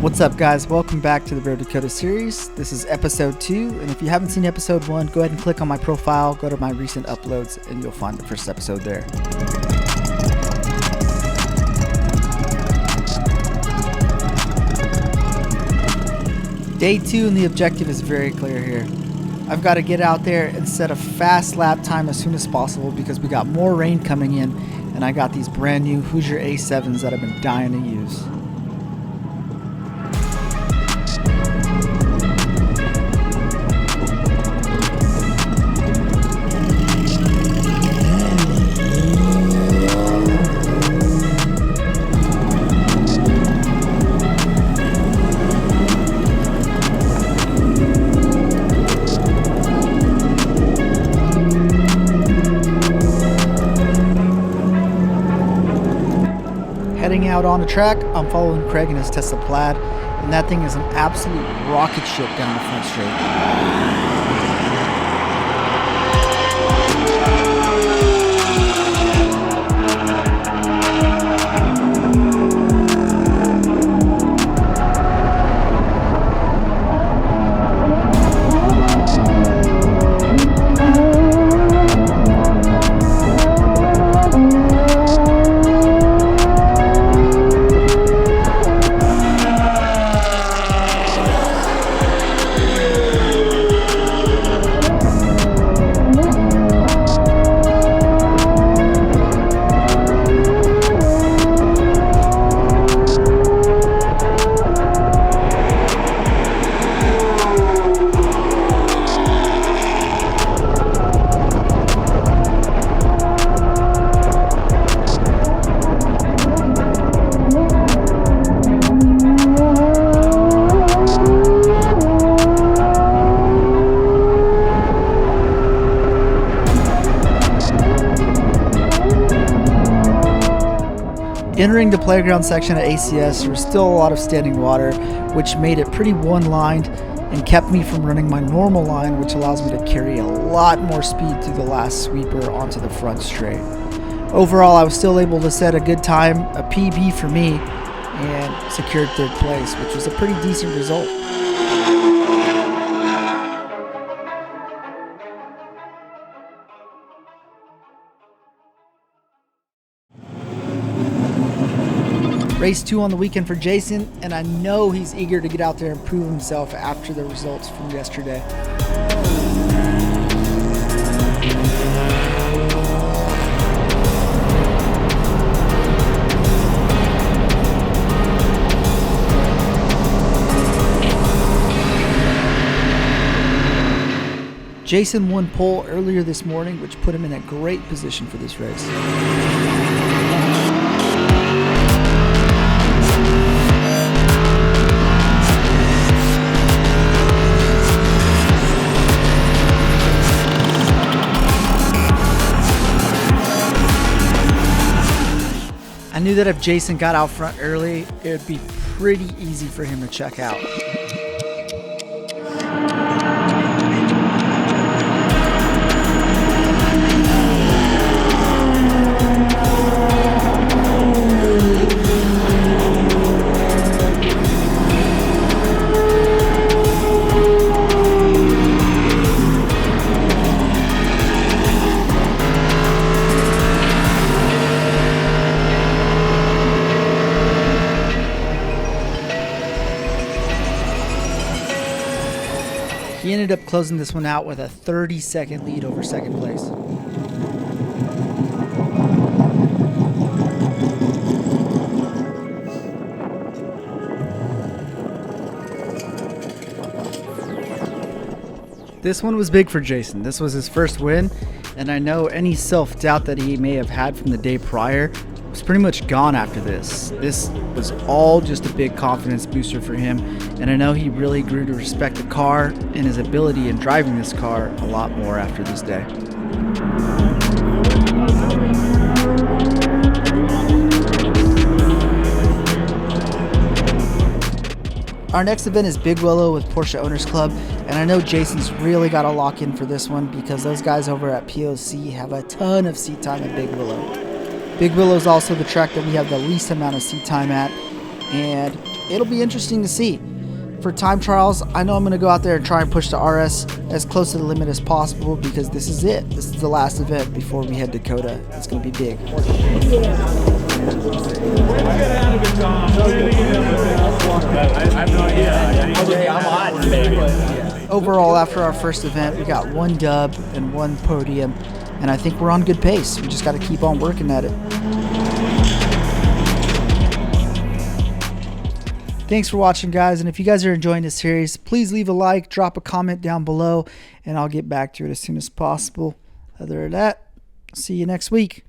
What's up, guys? Welcome back to the Road to COTA series. This is episode 2, and if you haven't seen episode 1, go ahead and click on my profile, go to my recent uploads, and you'll find the first episode there. Day 2, and the objective is very clear here. I've got to get out there and set a fast lap time as soon as possible because we got more rain coming in, and I got these brand new Hoosier A7s that I've been dying to use. Heading out on the track, I'm following Craig in his Tesla Plaid, and that thing is an absolute rocket ship down the front straight. Entering the playground section at ASUS, there was still a lot of standing water, which made it pretty one-lined and kept me from running my normal line, which allows me to carry a lot more speed through the last sweeper onto the front straight. Overall, I was still able to set a good time, a PB for me, and secured third place, which was a pretty decent result. Race 2 on the weekend for Jason, and I know he's eager to get out there and prove himself after the results from yesterday. Jason won pole earlier this morning, which put him in a great position for this race. I knew that if Jason got out front early, it would be pretty easy for him to check out. He ended up closing this one out with a 30-second lead over second place. This one was big for Jason. This was his first win, and I know any self-doubt that he may have had from the day prior was pretty much gone after this. This was all just a big confidence booster for him, and I know he really grew to respect the car and his ability in driving this car a lot more after this day. Our next event is Big Willow with Porsche Owners Club, and I know Jason's really got to lock in for this one because those guys over at POC have a ton of seat time at Big Willow. Big Willow is also the track that we have the least amount of seat time at, and it'll be interesting to see. For time trials, I know I'm going to go out there and try and push the RS as close to the limit as possible, because this is it. This is the last event before we head to COTA. It's going to be big. Overall, after our first event, we got 1 dub and 1 podium, and I think we're on good pace. We just got to keep on working at it. Thanks for watching, guys, and if you guys are enjoying this series, please leave a like, drop a comment down below, and I'll get back to it as soon as possible. Other than that, see you next week.